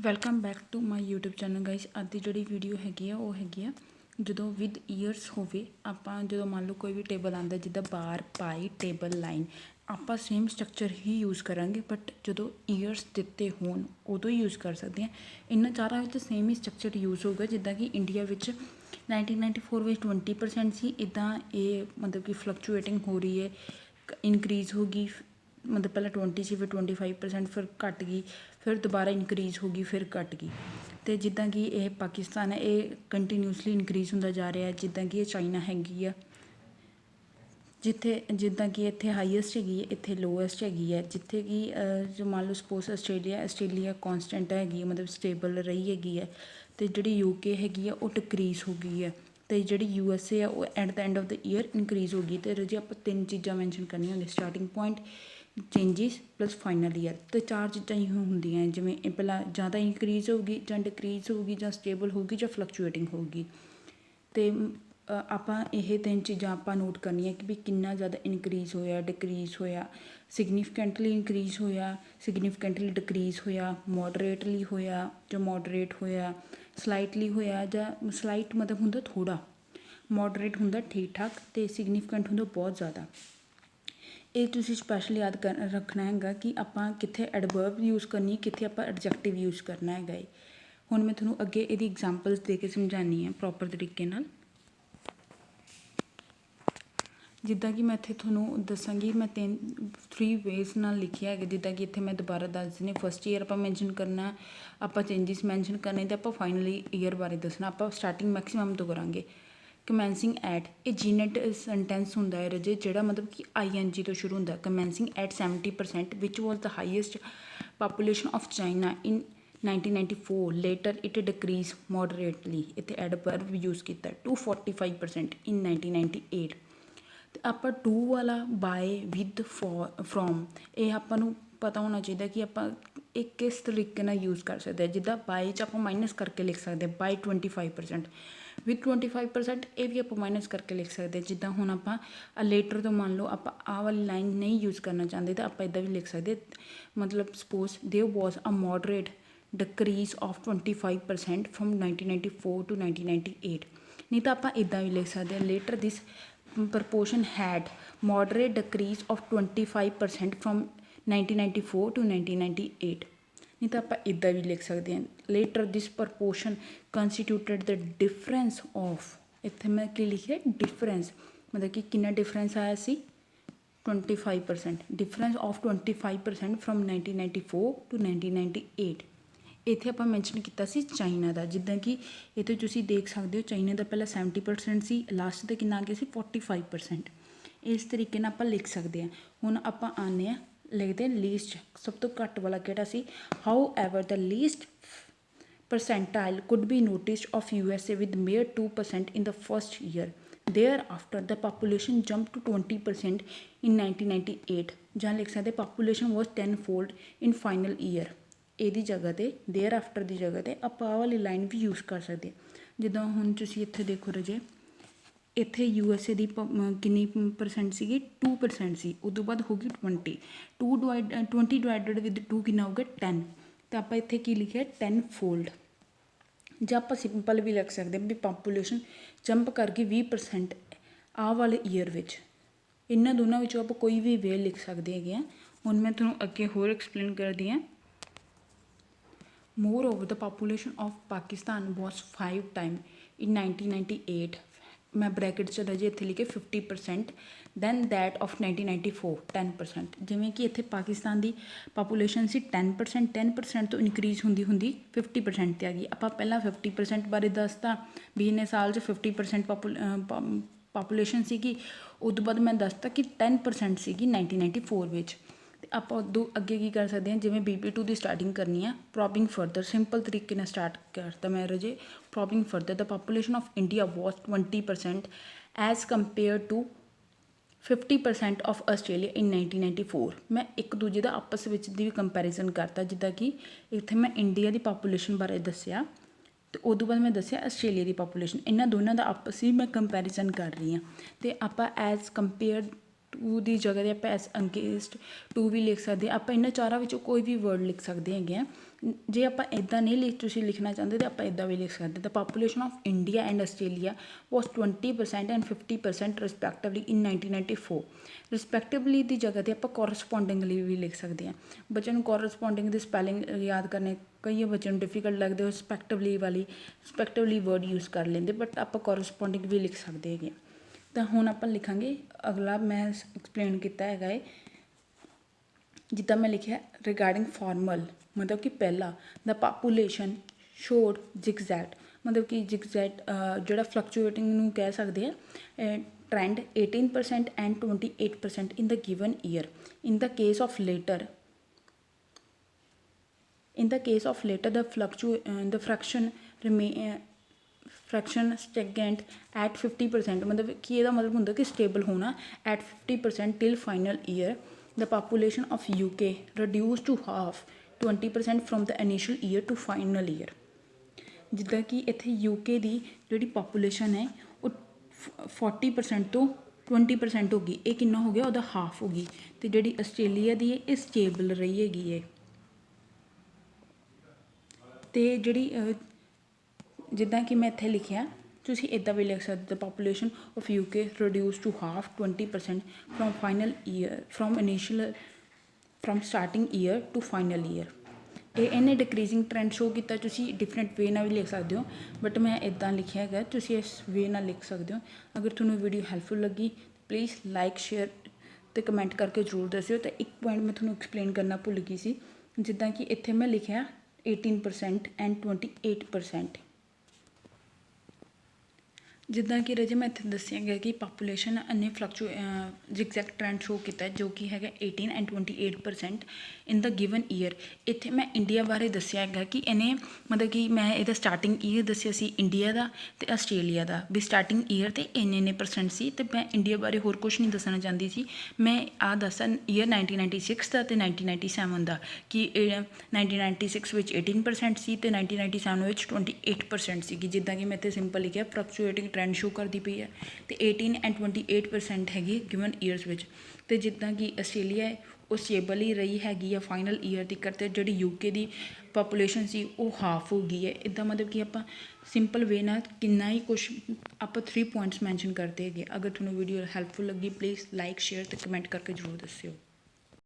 Welcome back to my YouTube channel guys. ਅੱਜ ਦੀ ਜਿਹੜੀ ਵੀਡੀਓ ਹੈਗੀ ਆ ਉਹ ਹੈਗੀ ਆ ਜਦੋਂ ਵਿਦ ਈਅਰਸ ਹੋਵੇ। ਆਪਾਂ ਜਦੋਂ ਮੰਨ ਲਓ ਕੋਈ ਵੀ ਟੇਬਲ ਆਉਂਦਾ ਜਿੱਦਾਂ ਬਾਰ ਪਾਈ ਟੇਬਲ ਲਾਈਨ, ਆਪਾਂ ਸੇਮ ਸਟਰਕਚਰ ਹੀ ਯੂਜ਼ ਕਰਾਂਗੇ, ਬਟ ਜਦੋਂ ਈਅਰਸ ਦਿੱਤੇ ਹੋਣ ਉਦੋਂ ਹੀ ਯੂਜ਼ ਕਰ ਸਕਦੇ ਹਾਂ। ਇਹਨਾਂ ਚਾਰਾਂ ਵਿੱਚ ਸੇਮ ਹੀ ਸਟਰਕਚਰ ਯੂਜ਼ ਹੋਊਗਾ। ਜਿੱਦਾਂ ਕਿ ਇੰਡੀਆ ਵਿੱਚ 1994 ਵਿੱਚ 20% ਸੀ, ਇੱਦਾਂ ਇਹ ਮਤਲਬ ਕਿ ਫਲਕਚੁਏਟਿੰਗ ਹੋ ਰਹੀ ਹੈ, ਇਨਕਰੀਜ਼ ਹੋ ਗਈ। ਮਤਲਬ ਪਹਿਲਾਂ 20 ਸੀ, ਫਿਰ 25%, ਫਿਰ ਘੱਟ ਗਈ, ਫਿਰ ਦੁਬਾਰਾ ਇਨਕਰੀਜ਼ ਹੋ ਗਈ, ਫਿਰ ਘੱਟ ਗਈ। ਅਤੇ ਜਿੱਦਾਂ ਕਿ ਇਹ ਪਾਕਿਸਤਾਨ ਹੈ, ਇਹ ਕੰਟੀਨਿਊਸਲੀ ਇਨਕਰੀਜ਼ ਹੁੰਦਾ ਜਾ ਰਿਹਾ। ਜਿੱਦਾਂ ਕਿ ਇਹ ਚਾਈਨਾ ਹੈਗੀ ਆ, ਜਿੱਦਾਂ ਕਿ ਇੱਥੇ ਹਾਈਐਸਟ ਹੈਗੀ ਹੈ, ਇੱਥੇ ਲੋਐਸਟ ਹੈਗੀ ਹੈ। ਜਿੱਥੇ ਕਿ ਜੋ ਮੰਨ ਲਓ ਸਪੋਜ਼ ਆਸਟ੍ਰੇਲੀਆ ਕੌਂਸਟੈਂਟ ਹੈਗੀ ਹੈ, ਮਤਲਬ ਸਟੇਬਲ ਰਹੀ ਹੈਗੀ ਹੈ। ਅਤੇ ਜਿਹੜੀ UK ਹੈਗੀ ਆ ਉਹ ਡਿਕਰੀਜ਼ ਹੋ ਗਈ ਹੈ। ਅਤੇ ਜਿਹੜੀ USA ਆ ਉਹ at the end of the year increase ਹੋ ਗਈ। ਅਤੇ ਜੇ ਆਪਾਂ ਤਿੰਨ ਚੀਜ਼ਾਂ ਮੈਨਸ਼ਨ ਕਰਨੀਆਂ ਹੁੰਦੀਆਂ, starting point, changes plus final year. ਅਤੇ ਚਾਰ ਚੀਜ਼ਾਂ ਹੀ ਹੁੰਦੀਆਂ, ਜਿਵੇਂ ਇਹ ਪਹਿਲਾਂ ਜਾਂ ਤਾਂ ਇਨਕਰੀਜ਼ ਹੋਊਗੀ, ਜਾਂ ਡਿਕਰੀਜ਼ ਹੋਊਗੀ, ਜਾਂ ਸਟੇਬਲ ਹੋਊਗੀ, ਜਾਂ ਫਲਕਚੁਏਟਿੰਗ ਹੋਊਗੀ। ਅਤੇ ਆਪਾਂ ਇਹ ਤਿੰਨ ਚੀਜ਼ਾਂ ਆਪਾਂ ਨੋਟ ਕਰਨੀਆਂ ਕਿ ਵੀ ਕਿੰਨਾ ਜ਼ਿਆਦਾ ਇਨਕਰੀਜ਼ ਹੋਇਆ, ਡਿਕਰੀਜ਼ ਹੋਇਆ, ਸਿਗਨੀਫਿਕੈਂਟਲੀ ਇਨਕਰੀਜ਼ ਹੋਇਆ, ਸਿਗਨੀਫਿਕੈਂਟਲੀ ਡਿਕਰੀਜ਼ ਹੋਇਆ, ਮੋਡਰੇਟਲੀ ਹੋਇਆ ਜਾਂ ਮੋਡਰੇਟ ਹੋਇਆ, ਸਲਾਈਟਲੀ ਹੋਇਆ ਜਾਂ ਸਲਾਈਟ ਮਤਲਬ ਹੁੰਦਾ ਥੋੜ੍ਹਾ, ਮੋਡਰੇਟ ਹੁੰਦਾ ਠੀਕ ਠਾਕ, ਅਤੇ ਸਿਗਨੀਫਿਕੈਂਟ ਹੁੰਦਾ ਬਹੁਤ ਜ਼ਿਆਦਾ। ਇਹ ਤੁਸੀਂ ਸਪੈਸ਼ਲ ਯਾਦ ਰੱਖਣਾ ਹੈਗਾ ਕਿ ਆਪਾਂ ਕਿੱਥੇ ਐਡਵਰਬ ਯੂਜ਼ ਕਰਨੀ, ਕਿੱਥੇ ਆਪਾਂ ਐਡਜੈਕਟਿਵ ਯੂਜ਼ ਕਰਨਾ ਹੈਗਾ ਏ। ਹੁਣ ਮੈਂ ਤੁਹਾਨੂੰ ਅੱਗੇ ਇਹਦੀ ਐਗਜ਼ਾਮਪਲਸ ਦੇ ਕੇ ਸਮਝਾਉਂਦੀ ਹਾਂ ਪ੍ਰੋਪਰ ਤਰੀਕੇ ਨਾਲ। ਜਿੱਦਾਂ ਕਿ ਮੈਂ ਇੱਥੇ ਤੁਹਾਨੂੰ ਦੱਸਾਂਗੀ, ਮੈਂ 3 ਵੇਜ਼ ਨਾਲ ਲਿਖਿਆ ਹੈਗਾ। ਜਿੱਦਾਂ ਕਿ ਇੱਥੇ ਮੈਂ ਦੁਬਾਰਾ ਦੱਸ ਦਿੰਦੀ, ਫਸਟ ਈਅਰ ਆਪਾਂ ਮੈਨਸ਼ਨ ਕਰਨਾ, ਆਪਾਂ ਚੇਂਜਿਸ ਮੈਨਸ਼ਨ ਕਰਨੇ, ਅਤੇ ਆਪਾਂ ਫਾਈਨਲੀ ਈਅਰ ਬਾਰੇ ਦੱਸਣਾ। ਆਪਾਂ ਸਟਾਰਟਿੰਗ ਮੈਕਸੀਮਮ ਤੋਂ ਕਰਾਂਗੇ। ਕਮੈਂਸਿੰਗ ਐਟ, ਇਹ ਜੀਨਟ ਸੈਂਟੈਂਸ ਹੁੰਦਾ ਹੈ ਰਜੇ, ਜਿਹੜਾ ਮਤਲਬ ਕਿ ING ਤੋਂ ਸ਼ੁਰੂ ਹੁੰਦਾ। Commencing at 70%, which was the highest population of China in 1994, later it decreases moderately. ਇੱਥੇ ਐਡਵਰਬ ਯੂਜ਼ ਕੀਤਾ। To 45% in 1998। ਅਤੇ ਆਪਾਂ ਟੂ ਵਾਲਾ ਬਾਏ, ਵਿਦ, ਫਰੋਮ, ਇਹ ਆਪਾਂ ਨੂੰ ਪਤਾ ਹੋਣਾ ਚਾਹੀਦਾ ਕਿ ਆਪਾਂ ਇਹ ਕਿਸ ਤਰੀਕੇ ਨਾਲ ਯੂਜ਼ ਕਰ ਸਕਦੇ ਹਾਂ। ਜਿੱਦਾਂ ਬਾਏ 'ਚ ਆਪਾਂ ਮਾਈਨਸ ਕਰਕੇ ਲਿਖ ਸਕਦੇ ਹਾਂ, ਬਾਏ 25%, ਵਿਦ 25%, ਇਹ ਵੀ ਆਪਾਂ ਮਾਈਨਸ ਕਰਕੇ ਲਿਖ ਸਕਦੇ ਹਾਂ। ਜਿੱਦਾਂ ਹੁਣ ਆਪਾਂ ਲੇਟਰ ਤੋਂ ਮੰਨ ਲਓ ਆਪਾਂ ਆਹ ਵਾਲੀ ਲਾਈਨ ਨਹੀਂ ਯੂਜ਼ ਕਰਨਾ ਚਾਹੁੰਦੇ, ਤਾਂ ਆਪਾਂ ਇੱਦਾਂ ਵੀ ਲਿਖ ਸਕਦੇ, ਮਤਲਬ suppose there was a moderate decrease of 25% from 1994 to 1998। ਨਹੀਂ ਤਾਂ ਆਪਾਂ ਇੱਦਾਂ ਵੀ ਲਿਖ ਸਕਦੇ ਹਾਂ, later this proportion had moderate decrease of 25% from 1994 to 1998। ਨਹੀਂ ਤਾਂ ਆਪਾਂ ਇੱਦਾਂ ਵੀ ਲਿਖ ਸਕਦੇ ਹਾਂ, later this proportion constituted the difference of, ਇੱਥੇ ਮੈਂ ਕੀ ਲਿਖਿਆ, ਡਿਫਰੈਂਸ, ਮਤਲਬ ਕਿ ਕਿੰਨਾ ਡਿਫਰੈਂਸ ਆਇਆ ਸੀ, 25%, ਡਿਫਰੈਂਸ ਆਫ 25% ਫਰੋਮ 1994 ਟੂ 1998। ਇੱਥੇ ਆਪਾਂ ਮੈਨਸ਼ਨ ਕੀਤਾ ਸੀ ਚਾਈਨਾ ਦਾ। ਜਿੱਦਾਂ ਕਿ ਇੱਥੇ ਤੁਸੀਂ ਦੇਖ ਸਕਦੇ ਹੋ, ਚਾਈਨਾ ਦਾ ਪਹਿਲਾਂ 70% ਸੀ, ਲਾਸਟ 'ਤੇ ਕਿੰਨਾ ਆ ਗਿਆ ਸੀ, 45%। ਇਸ ਤਰੀਕੇ ਨਾਲ ਆਪਾਂ ਲਿਖ ਸਕਦੇ ਹਾਂ। ਹੁਣ ਆਪਾਂ ਆਉਂਦੇ ਹਾਂ, ਲਿਖਦੇ ਲੀਸਟ, ਸਭ ਤੋਂ ਘੱਟ ਵਾਲਾ ਕਿਹੜਾ ਸੀ। However the least percentile could be noticed of USA with mere 2% in the first year. Thereafter the population jumped to 20% in 1998। ਜਾਂ ਲਿਖ ਸਕਦੇ population was tenfold in final year। ਇਹਦੀ ਜਗ੍ਹਾ 'ਤੇ ਦੇਅਰ ਆਫਟਰ ਦੀ ਜਗ੍ਹਾ 'ਤੇ ਆਪਾਂ ਆਹ ਵਾਲੀ ਲਾਈਨ ਵੀ ਯੂਜ਼ ਕਰ ਸਕਦੇ ਹਾਂ। ਜਿੱਦਾਂ ਹੁਣ ਤੁਸੀਂ ਇੱਥੇ ਦੇਖੋ ਰਜੇ, ਇੱਥੇ USA ਦੀ ਕਿੰਨੀ % ਸੀਗੀ, 2% ਸੀ, ਉਦੋਂ ਬਾਅਦ ਹੋ ਗਈ 20। 20 ਡਿਵਾਈਡਡ ਵਿਦ 2 ਕਿੰਨਾ ਹੋਊਗਾ, 10। ਤਾਂ ਆਪਾਂ ਇੱਥੇ ਕੀ ਲਿਖਿਆ, 10fold। ਜਾਂ ਆਪਾਂ ਸਿੰਪਲ ਵੀ ਲਿਖ ਸਕਦੇ ਹਾਂ ਵੀ ਪਾਪੂਲੇਸ਼ਨ ਜੰਪ ਕਰ ਗਈ 20% ਆਹ ਵਾਲੇ ਈਅਰ ਵਿੱਚ। ਇਹਨਾਂ ਦੋਨਾਂ ਵਿੱਚੋਂ ਆਪਾਂ ਕੋਈ ਵੀ ਵੇ ਲਿਖ ਸਕਦੇ ਹੈਗੇ ਹਾਂ। ਹੁਣ ਮੈਂ ਤੁਹਾਨੂੰ ਅੱਗੇ ਹੋਰ ਐਕਸਪਲੇਨ ਕਰਦੀ ਹਾਂ। Moreover, the population of Pakistan was 5 times in 1998। ਮੈਂ ਬ੍ਰੈਕਟ 'ਚ ਰਾਜੇ ਇੱਥੇ ਲਿਖੇ 50%, ਦੈਨ ਦੈਟ ਆਫ 1994 10%। ਜਿਵੇਂ ਕਿ ਇੱਥੇ ਪਾਕਿਸਤਾਨ ਦੀ ਪਾਪੂਲੇਸ਼ਨ ਸੀ 10%, 10% ਤੋਂ ਇਨਕਰੀਜ਼ ਹੁੰਦੀ 50% 'ਤੇ ਆ ਗਈ। ਆਪਾਂ ਪਹਿਲਾਂ 50% ਬਾਰੇ ਦੱਸਤਾ ਵੀ ਇੰਨੇ ਸਾਲ 'ਚ 50% ਪਾਪੂਲੇਸ਼ਨ ਸੀਗੀ। ਉਦੋਂ ਬਾਅਦ ਮੈਂ ਦੱਸਤਾ ਕਿ 10% ਸੀਗੀ 1994 ਵਿੱਚ। ਅਤੇ ਆਪਾਂ ਉਦੋਂ ਅੱਗੇ ਕੀ ਕਰ ਸਕਦੇ ਹਾਂ, ਜਿਵੇਂ BP2 ਦੀ ਸਟਾਰਟਿੰਗ ਕਰਨੀ ਆ, ਪ੍ਰੋਬਿੰਗ ਫਰਦਰ, ਸਿੰਪਲ ਤਰੀਕੇ ਨਾਲ ਸਟਾਰਟ ਕਰਤਾ ਮੈਂ ਰਜੇ। Probing further, the population of India was 20% as compare to 50% of Australia in 1994। ਮੈਂ ਇੱਕ ਦੂਜੇ ਦਾ ਆਪਸ ਵਿੱਚ ਦੀ ਵੀ ਕੰਪੈਰੀਜ਼ਨ ਕਰਤਾ। ਜਿੱਦਾਂ ਕਿ ਇੱਥੇ ਮੈਂ ਇੰਡੀਆ ਦੀ ਪਾਪੂਲੇਸ਼ਨ ਬਾਰੇ ਦੱਸਿਆ, ਅਤੇ ਉਦੋਂ ਬਾਅਦ ਮੈਂ ਦੱਸਿਆ ਆਸਟ੍ਰੇਲੀਆ ਦੀ ਪਾਪੂਲੇਸ਼ਨ। ਇਹਨਾਂ ਦੋਨਾਂ ਦਾ ਆਪਸ ਹੀ ਮੈਂ ਕੰਪੈਰੀਜ਼ਨ ਕਰ ਰਹੀ ਹਾਂ। ਅਤੇ ਆਪਾਂ ਐਜ਼ ਕੰਪੇਅਰ ਟੂ ਦੀ ਜਗ੍ਹਾ 'ਤੇ ਆਪਾਂ ਐਸ ਅਗੇਂਸਟ ਟੂ ਵੀ ਲਿਖ ਸਕਦੇ ਹਾਂ। ਆਪਾਂ ਇਹਨਾਂ ਚਾਰਾਂ ਵਿੱਚੋਂ ਕੋਈ ਵੀ ਵਰਡ ਲਿਖ ਸਕਦੇ ਹੈਗੇ ਆ। ਜੇ ਆਪਾਂ ਇੱਦਾਂ ਨਹੀਂ ਤੁਸੀਂ ਲਿਖਣਾ ਚਾਹੁੰਦੇ ਤਾਂ ਆਪਾਂ ਇੱਦਾਂ ਵੀ ਲਿਖ ਸਕਦੇ। The population of India and Australia was 20% and 50% respectively in 1994। Respectively ਦੀ ਜਗ੍ਹਾ 'ਤੇ ਆਪਾਂ ਕੋਰਸਪੋਂਡਿੰਗਲੀ ਵੀ ਲਿਖ ਸਕਦੇ ਹਾਂ। ਬੱਚਿਆਂ ਨੂੰ ਕੋਰਸਪੋਂਡਿੰਗ ਦੇ ਸਪੈਲਿੰਗ ਯਾਦ ਕਰਨੇ ਕਈ ਬੱਚਿਆਂ ਨੂੰ ਡਿਫੀਕਲਟ ਲੱਗਦੇ, ਉਹ ਰਿਸਪੈਕਟਿਵਲੀ ਵਰਡ ਯੂਜ਼ ਕਰ ਲੈਂਦੇ, ਬਟ ਆਪਾਂ ਕੋਰਸਪੋਂਡਿੰਗ ਵੀ ਲਿਖ ਸਕਦੇ ਹੈਗੇ। ਤਾਂ ਹੁਣ ਆਪਾਂ ਲਿਖਾਂਗੇ ਅਗਲਾ ਮੈਂ ਐਕਸਪਲੇਨ ਕੀਤਾ ਹੈਗਾ ਹੈ ਜਿੱਦਾਂ ਮੈਂ ਲਿਖਿਆ ਰਿਗਾਰਡਿੰਗ ਫਾਰਮਲ, ਮਤਲਬ ਕਿ ਪਹਿਲਾ ਦ ਪਾਪੂਲੇਸ਼ਨ ਸ਼ੋਡ ਜ਼ਿਗਜ਼ੈਟ, ਮਤਲਬ ਕਿ ਜ਼ਿਗਜ਼ੈਟ ਜਿਹੜਾ ਫਲਕਚੁਏਟਿੰਗ ਨੂੰ ਕਹਿ ਸਕਦੇ ਆ trend 18% and 28% in the given year. In the case of later the fraction stagnant at 50%, ਮਤਲਬ ਕਿ ਇਹਦਾ ਮਤਲਬ ਹੁੰਦਾ ਕਿ ਸਟੇਬਲ ਹੋਣਾ at 50% till final year। the population of UK reduced to half 20% from the initial year to final year। ਜਿੱਦਾਂ ਕਿ ਇੱਥੇ UK ਦੀ ਜਿਹੜੀ ਪਾਪੂਲੇਸ਼ਨ ਹੈ ਉਹ 40% ਤੋਂ 20% ਹੋ ਗਈ। ਇਹ ਕਿੰਨਾ ਹੋ ਗਿਆ, ਉਹਦਾ ਹਾਫ ਹੋ ਗਈ। ਅਤੇ ਜਿਹੜੀ ਆਸਟ੍ਰੇਲੀਆ ਦੀ ਹੈ ਇਹ ਸਟੇਬਲ ਰਹੀ ਹੈਗੀ ਹੈ। ਅਤੇ ਜਿਹੜੀ ਜਿੱਦਾਂ ਕਿ ਮੈਂ ਇੱਥੇ ਲਿਖਿਆ ਤੁਸੀਂ ਇੱਦਾਂ ਵੀ ਲਿਖ ਸਕਦੇ। The population of UK reduce to half 20% from starting year to final year. ਇਹਨੇ ਡਿਕਰੀਜ਼ਿੰਗ ਟਰੈਂਡ ਸ਼ੋ ਕੀਤਾ। ਤੁਸੀਂ ਡਿਫਰੈਂਟ ਵੇ ਨਾਲ ਵੀ ਲਿਖ ਸਕਦੇ ਹੋ, ਬਟ ਮੈਂ ਇੱਦਾਂ ਲਿਖਿਆ ਹੈਗਾ, ਤੁਸੀਂ ਇਸ ਵੇ ਨਾਲ ਲਿਖ ਸਕਦੇ ਹੋ। ਅਗਰ ਤੁਹਾਨੂੰ ਵੀਡੀਓ ਹੈਲਪਫੁਲ ਲੱਗੀ ਪਲੀਜ਼ ਲਾਈਕ ਸ਼ੇਅਰ ਅਤੇ ਕਮੈਂਟ ਕਰਕੇ ਜ਼ਰੂਰ ਦੱਸਿਓ। ਅਤੇ ਇੱਕ ਪੁਆਇੰਟ ਮੈਂ ਤੁਹਾਨੂੰ ਐਕਸਪਲੇਨ ਕਰਨਾ ਭੁੱਲ ਗਈ ਸੀ, ਜਿੱਦਾਂ ਕਿ ਇੱਥੇ ਮੈਂ ਲਿਖਿਆ 18% ਐਂਡ 28%। ਜਿੱਦਾਂ ਕਿ ਰਾਜੇ ਮੈਂ ਇੱਥੇ ਦੱਸਿਆ ਗਿਆ ਕਿ ਪਾਪੂਲੇਸ਼ਨ ਨੇ ਜ਼ਿਗਜ਼ੈਗ ਟਰੈਂਡ ਸ਼ੋ ਕੀਤਾ ਜੋ ਕਿ ਹੈਗਾ 18 and 28% in the given year. ਇੱਥੇ ਮੈਂ ਇੰਡੀਆ ਬਾਰੇ ਦੱਸਿਆ ਹੈਗਾ ਕਿ ਇਹਨੇ ਮਤਲਬ ਕਿ ਮੈਂ ਇਹਦਾ ਸਟਾਰਟਿੰਗ ਈਅਰ ਦੱਸਿਆ ਸੀ ਇੰਡੀਆ ਦਾ ਅਤੇ ਆਸਟ੍ਰੇਲੀਆ ਦਾ ਵੀ ਸਟਾਰਟਿੰਗ ਈਅਰ 'ਤੇ ਇੰਨੇ ਪਰਸੈਂਟ ਸੀ। ਅਤੇ ਮੈਂ ਇੰਡੀਆ ਬਾਰੇ ਹੋਰ ਕੁਛ ਨਹੀਂ ਦੱਸਣਾ ਚਾਹੁੰਦੀ ਸੀ। ਮੈਂ ਆਹ ਦੱਸਿਆ ਈਅਰ 1996 ਦਾ ਅਤੇ 1997 ਦਾ ਕਿ 1996 ਵਿੱਚ 18% ਸੀ ਅਤੇ 1997 ਵਿੱਚ 28% ਸੀਗੀ। ਜਿੱਦਾਂ ਕਿ ਮੈਂ ਇੱਥੇ ਸਿੰਪਲ ਲਿਖਿਆ ਫਲਕਚੁਏਟਿੰਗ ਟਰੈਂਡ ਸ਼ੋ ਕਰਦੀ ਪਈ ਹੈ ਅਤੇ 18 ਐਂਡ 28% ਹੈਗੀ ਗਿਵਨ ਈਅਰਸ ਵਿੱਚ। ਅਤੇ ਜਿੱਦਾਂ ਕਿ ਆਸਟ੍ਰੇਲੀਆ ਹੈ ਉਹ ਸਟੇਬਲ ਹੀ ਰਹੀ ਹੈਗੀ ਆ ਫਾਈਨਲ ਈਅਰ ਤੱਕ। ਅਤੇ ਜਿਹੜੀ UK ਦੀ ਪਾਪੂਲੇਸ਼ਨ ਸੀ ਉਹ ਹਾਫ ਹੋ ਗਈ ਹੈ। ਇੱਦਾਂ ਮਤਲਬ ਕਿ ਆਪਾਂ ਸਿੰਪਲ ਵੇ ਨਾਲ ਕਿੰਨਾ ਹੀ ਕੁਛ ਆਪਾਂ 3 ਪੁਆਇੰਟਸ ਮੈਨਸ਼ਨ ਕਰਦੇ ਹੈਗੇ। ਅਗਰ ਤੁਹਾਨੂੰ ਵੀਡੀਓ ਹੈਲਪਫੁਲ ਲੱਗੀ ਪਲੀਜ਼ ਲਾਈਕ ਸ਼ੇਅਰ ਅਤੇ ਕਮੈਂਟ ਕਰਕੇ ਜ਼ਰੂਰ ਦੱਸਿਓ।